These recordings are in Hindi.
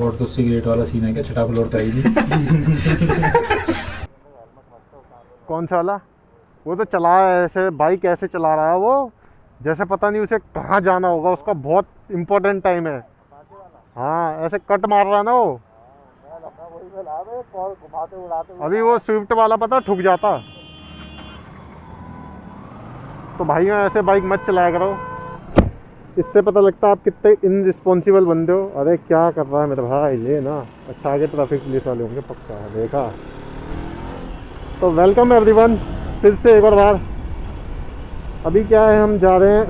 गॉड तो सिगरेट वाला सीन है क्या? छठा फ्लोर था ही नहीं। कौन सा वाला? वो तो चला है ऐसे, बाइक ऐसे चला रहा है वो, जैसे पता नहीं उसे कहाँ जाना होगा, उसका बहुत इम्पोर्टेंट टाइम है। हाँ ऐसे कट मार रहा है ना वो। अभी वो स्विफ्ट वाला पता ठुक जाता। तो भाइयों ऐसे बाइक मत चलाया करो, इससे पता लगता है आप कितने इनरिस्पॉन्सिबल बंदे हो। अरे क्या कर रहा है मेरे भाई, ले ना। अच्छा आगे ट्रैफिक पुलिस वाले होंगे पक्का, देखा। तो वेलकम एवरीवन फिर से एक और बार। अभी क्या है, हम जा रहे हैं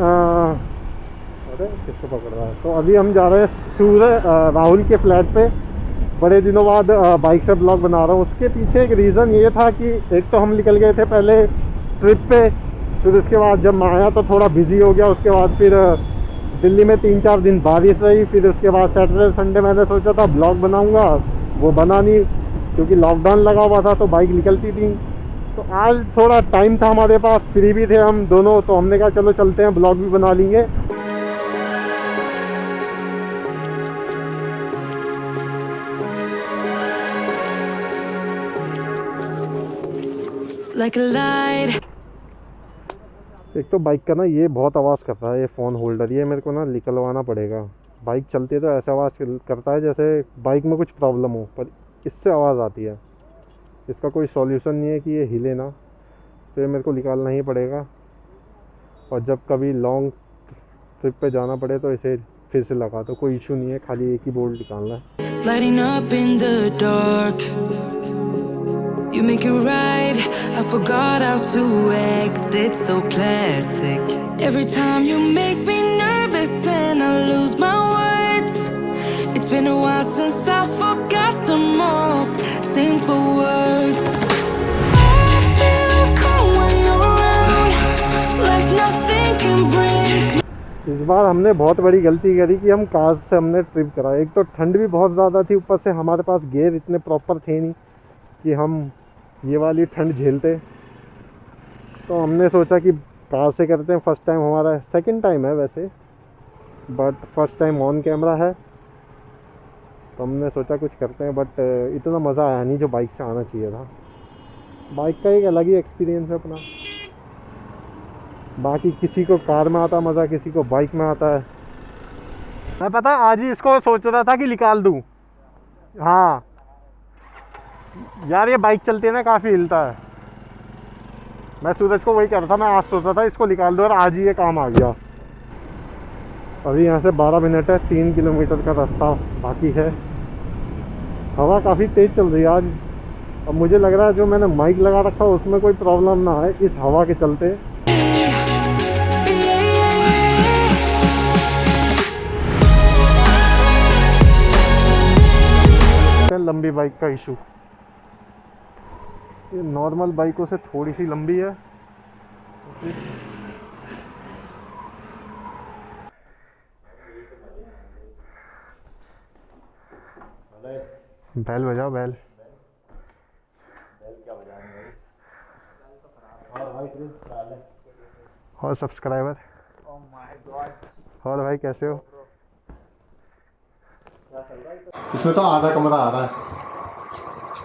अरे किसको पकड़ रहा है। तो अभी हम जा रहे हैं राहुल के फ्लैट पे। बड़े दिनों बाद बाइक से ब्लॉग बना रहा हूँ। उसके पीछे एक रीज़न ये था कि एक तो हम निकल गए थे पहले ट्रिप पे, फिर उसके बाद जब मैं आया तो थोड़ा बिजी हो गया। उसके बाद फिर दिल्ली में 3-4 दिन बारिश रही। फिर उसके बाद सैटरडे संडे मैंने सोचा था ब्लॉग बनाऊंगा, वो बना नहीं क्योंकि लॉकडाउन लगा हुआ था तो बाइक निकलती थी। तो आज थोड़ा टाइम था हमारे पास, फ्री भी थे हम दोनों, तो हमने कहा चलो चलते हैं, ब्लॉग भी बना लेंगे। Like a light. एक तो बाइक का ना ये बहुत आवाज़ करता है, ये फ़ोन होल्डर, ये मेरे को ना निकलवाना पड़ेगा। बाइक चलती है तो ऐसा आवाज़ करता है जैसे बाइक में कुछ प्रॉब्लम हो, पर इससे आवाज़ आती है। इसका कोई सॉल्यूशन नहीं है कि ये हिले ना, तो ये मेरे को निकालना ही पड़ेगा। और जब कभी लॉन्ग ट्रिप पे जाना पड़े तो इसे फिर से लगा दो, कोई इशू नहीं है, खाली एक ही बोल्ट निकालना है। Lighting up in the dark. You make it right. I forgot how to act. It's so classic. Every time you make me nervous and I lose my words. It's been a while since I forgot the most simple words. I feel calm when you're around. Like nothing can break. इस बार हमने बहुत बड़ी गलती करी कि हम कार से हमने ट्रिप करा। एक तो ठंड भी बहुत ज़्यादा थी, ऊपर से हमारे पास गियर इतने प्रॉपर थे नहीं कि हम ये वाली ठंड झेलते। तो हमने सोचा कि कार से करते हैं। फर्स्ट टाइम हमारा, सेकंड टाइम है वैसे, but first time on camera है, तो हमने सोचा कुछ करते हैं। बट इतना मज़ा आया नहीं जो बाइक से आना चाहिए था। बाइक का एक अलग ही एक्सपीरियंस है अपना। बाकी किसी को कार में आता मज़ा, किसी को बाइक में आता है। मैं पता आज ही इसको सोच रहा था कि निकाल दूँ। हाँ यार ये बाइक चलती है ना, काफ़ी हिलता है। मैं सूरज को वही कह रहा था, मैं आज सोचा था इसको निकाल दूँ और आज ही ये काम आ गया। अभी यहाँ से 12 मिनट है, 3 किलोमीटर का रास्ता बाकी है। हवा काफ़ी तेज़ चल रही है आज। अब मुझे लग रहा है जो मैंने माइक लगा रखा है उसमें कोई प्रॉब्लम ना आए इस हवा के चलते। लंबी बाइक का इशू, ये नॉर्मल बाइकों से थोड़ी सी लंबी है। बैल बजाओ, बैल। और सब्सक्राइबर। और भाई कैसे हो? इसमें तो आधा कमरा आ रहा है।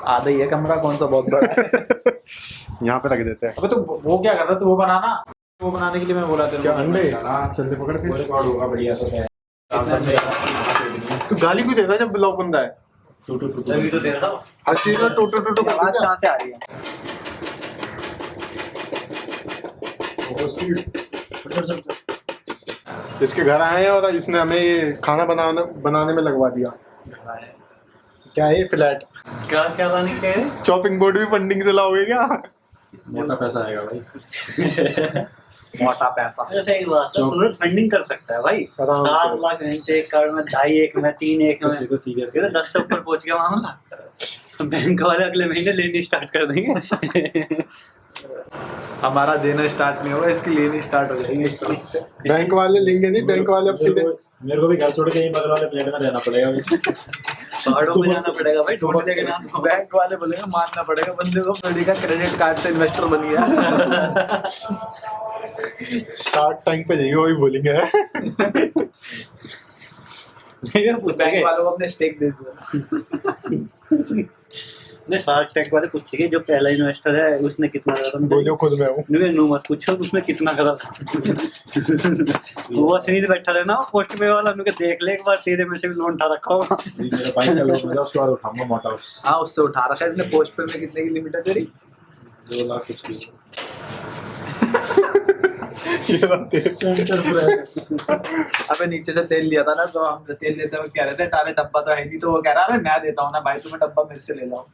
आधा ही है कमरा, कौन सा बहुत बड़ा है। यहाँ पे रख देते हैं। अबे तो वो क्या कर रहा था? वो बनाना, वो बनाने के लिए मैं बोला था। क्या अंडे? चलते पकड़ के रिकॉर्ड होगा बढ़िया से। तो गाली भी देना जब ब्लॉग बंदा है। टूटू तभी तो दे रहा हूँ। हर चीज का टूटू टूटू। आवाज कहाँ से आ रही है? इसके घर आए हैं और इसने हमें ये खाना बनाने में लगवा दिया। क्या है ये फ्लैट? क्या लाने के हैं? चॉपिंग बोर्ड भी फंडिंग से लाओगे क्या? मोटा पैसा आएगा भाई। मोटा पैसा। सही बात है, सूरज फंडिंग कर सकता है भाई। 7 लाख नीचे, 1 करोड़ में, 2.5 एक में, 3 एक में। तो सीरियस, ये तो 10 से ऊपर पहुंच गया मामला। बैंक वाले अगले महीने लेनी स्टार्ट कर देंगे। हमारा देना स्टार्ट नहीं होगा, इसकी लेनी स्टार्ट हो जाएगी इस तरह से। बैंक वाले लेंगे नहीं, बैंक वाले अब सीधे मेरे को भी घर छोड़ के यहीं बगल वाले फ्लैट में रहना पड़ेगा। पहाड़ों में जाना पड़ेगा भाई, ढूंढ लेके जाना। बैंक वाले बोलेंगे मानना पड़ेगा बंदे को। बंदे का क्रेडिट कार्ड से इन्वेस्टर बन गया। स्टार्ट टाइम पे जाइए वही बोलेंगे। तो बैंक वालों को अपने स्टेक दे दिया। नहीं, शार्क टैंक वाले पूछेंगे जो पहला इन्वेस्टर है उसने कितना करा था। बोलियो खुद में हूँ। नहीं नो मत पूछो उसने कितना करा था। वो सीधे बैठा रहना पोस्ट पे वाला, उनके देख ले एक बार तेरे में से भी लोन उठा रखा होगा। मेरा बाइक का लोन है, उसके बाद उठाऊंगा मोटा हाउस। हाँ उससे उठा रखा है इसने। पोस्ट पे में कितने की लिमिट है तेरी? 2 लाख कुछ की। Centre press. अबे नीचे से तेल लिया था ना, तो हम तेल लेते हुए कह रहे थे तारे डब्बा तो है नहीं, तो वो कह रहा अरे मैं देता हूँ ना भाई, तुम्हें डब्बा मेरे से ले लो।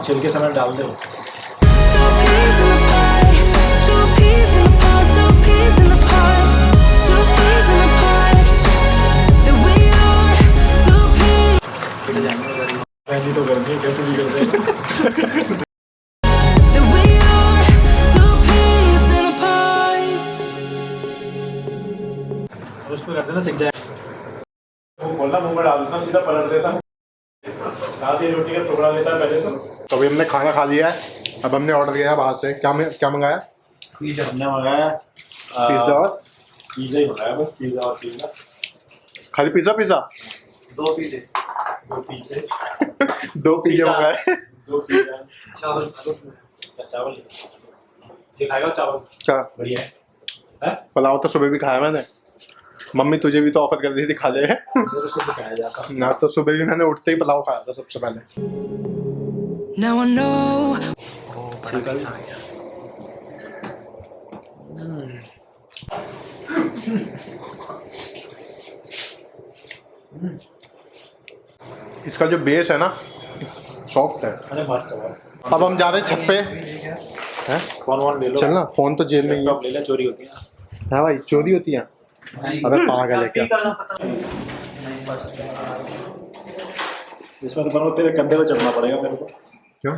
छिलके समय डाल दे। पहली तो गर्मी कैसे भी करते हैं। उसमें करते ना सीख जाए। वो खोलना मुंह में डाल देता, सीधा पलट देता, साथ ही रोटी का टुकड़ा लेता पहले तो। अभी हमने खाना खा लिया है, अब हमने ऑर्डर किया है बाहर से। क्या मंगाया? पिज़्ज़ा हमने मंगाया। पिज़्ज़ा और पिज़्ज़ा ही मंगाया बस, पिज़्ज़ा और पिज़्ज़ा। खाली पिज़्ज़ा 2 पिज़्ज़े 2 पिज़्ज़े 2 पिज़्ज़े मंगाए। 2 पिज़्ज़ा। चावल चावल दिखाएगा चावल क्या बढ़िया है। पुलाव तो सुबह भी खाया मैंने। मम्मी तुझे भी तो ऑफर कर दी थी, खा ले। मेरे से दिखाया जाता ना तो सुबह भी मैंने उठते ही पुलाव खाया था सबसे पहले। Now I know. इसका जो बेस है ना सॉफ्ट है। अरे मस्त है। अब हम जा रहे हैं छत पे। हैं? फोन ले लो। चल ना, फोन तो जेल में ही है। ले ले, चोरी होती है। हाँ भाई चोरी होती है। अबे पागल है क्या? इसमें तो तेरे कंधे पे चढ़ना पड़ेगा मेरे को। क्यों?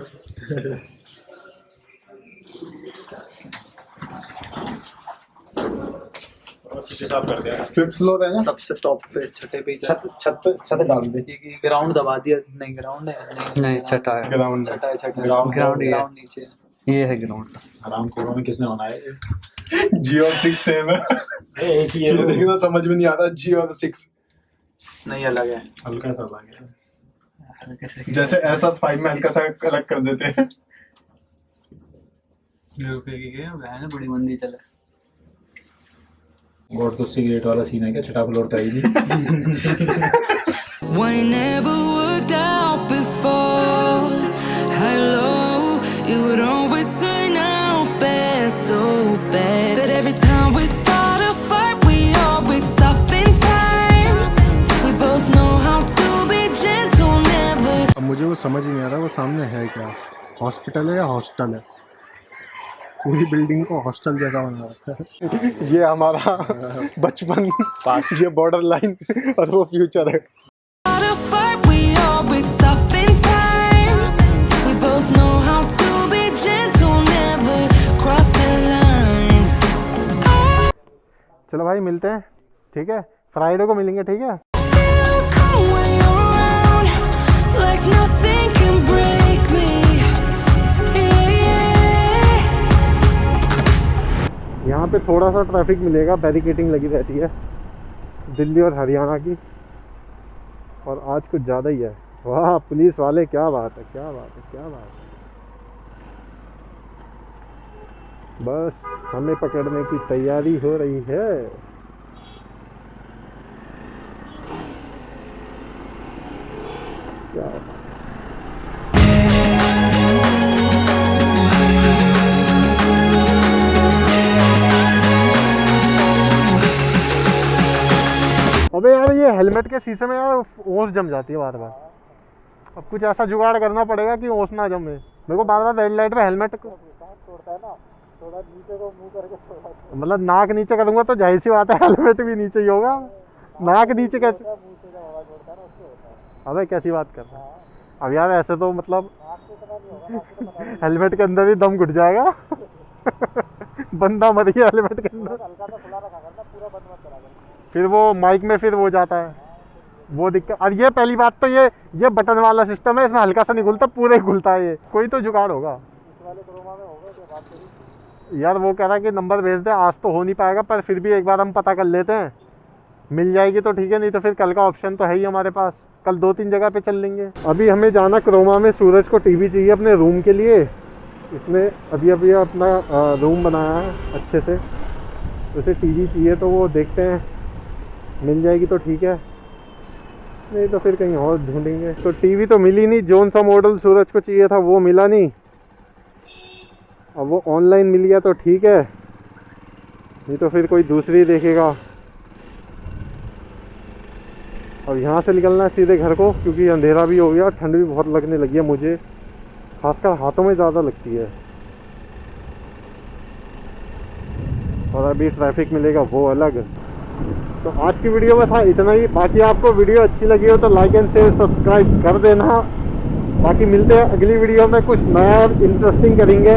शीशे साफ कर दिया। 5th फ्लोर है ना? सबसे टॉप पे छठे पे छत डाल दे। ये ग्राउंड दबा दिया। नहीं ग्राउंड है नहीं छठा है, ग्राउंड छठा है, छठा है। ग्राउंड ही है। ग्राउंड नीचे। ये है ग्राउंड। आराम करो में किसने होना है? G और 6 सेम है। एक ही है। ये देखना समझ में नहीं आता। G और 6 नहीं अलग है। हल्का सा लग गया। जैसे ऐसा 5 में हल्का सा अलग कर देते हैं। बड़ी मंदी चले। गॉड तो सिगरेट वाला सीन है क्या? छठा फ्लोर था ही नहीं। Why never worked out before? Hello, it would always turn out bad, so bad. But every time we start a fight, we always stop in time. We both know how to be gentle, never. अब मुझे वो समझ ही नहीं आ रहा वो सामने है क्या, हॉस्पिटल है या हॉस्टल है? पूरी बिल्डिंग को हॉस्टल जैसा बना रखा है। ये हमारा बचपन, ये बॉर्डर लाइन और वो फ्यूचर है। Start a fight, we always stop in time. We both know how to be gentle, never cross the line. चलो भाई मिलते हैं, ठीक है? फ्राइडे को मिलेंगे, ठीक है? Feel calm when you're around, like nothing can break me. Yeah, yeah. यहाँ पे थोड़ा सा ट्रैफिक मिलेगा, बैरिकेडिंग लगी रहती है दिल्ली और हरियाणा की, और आज कुछ ज़्यादा ही है। वाह पुलिस वाले, क्या बात है, क्या बात है, क्या बात है। बस हमें पकड़ने की तैयारी हो रही है। क्या बात है। अबे यार ये हेलमेट के शीशे में यार ओस जम जाती है बार बार। अब कुछ ऐसा जुगाड़ करना पड़ेगा कि ओस ना जमे। मेरे को बार बार रेड लाइट पे हेलमेट तोड़ता है ना, थोड़ा नीचे को मुंह करके, मतलब नाक नीचे करूँगा तो जाहिर सी बात है हेलमेट भी नीचे ही होगा। नाक नीचे कैसे? अबे कैसी बात कर रहा है? अब यार ऐसे तो मतलब हेलमेट के अंदर ही दम घुट जाएगा। बंदा मर गया हेलमेट के अंदर। फिर वो माइक में फिर वो जाता है, वो दिक्कत। और ये पहली बात तो ये बटन वाला सिस्टम है, इसमें हल्का सा नहीं खुलता, पूरा ही खुलता है। ये कोई तो जुगाड़ होगा। वाले क्रोमा में हो गए थे, बात करी यार। वो कह रहा है कि नंबर भेज दे, आज तो हो नहीं पाएगा पर फिर भी एक बार हम पता कर लेते हैं, मिल जाएगी तो ठीक है, नहीं तो फिर कल का ऑप्शन तो है ही हमारे पास, कल 2-3 जगह पे चल लेंगे। अभी हमें जाना क्रोमा में, सूरज को टीवी चाहिए अपने रूम के लिए। इसने अभी अपना रूम बनाया है अच्छे से, उसे टीवी चाहिए तो वो देखते हैं, मिल जाएगी तो ठीक है, नहीं तो फिर कहीं और ढूंढेंगे। तो टीवी तो मिली नहीं, जोन सा मॉडल सूरज को चाहिए था वो मिला नहीं, अब वो ऑनलाइन मिल गया तो ठीक है, नहीं तो फिर कोई दूसरी देखेगा। और यहाँ से निकलना है सीधे घर को, क्योंकि अंधेरा भी हो गया, ठंड भी बहुत लगने लगी है मुझे, खासकर हाथों में ज़्यादा लगती है। और अभी ट्रैफिक मिलेगा वो अलग। तो आज की वीडियो में था इतना ही। बाकी आपको वीडियो अच्छी लगी हो तो लाइक एंड शेयर सब्सक्राइब कर देना। बाकी मिलते हैं अगली वीडियो में, कुछ नया और इंटरेस्टिंग करेंगे।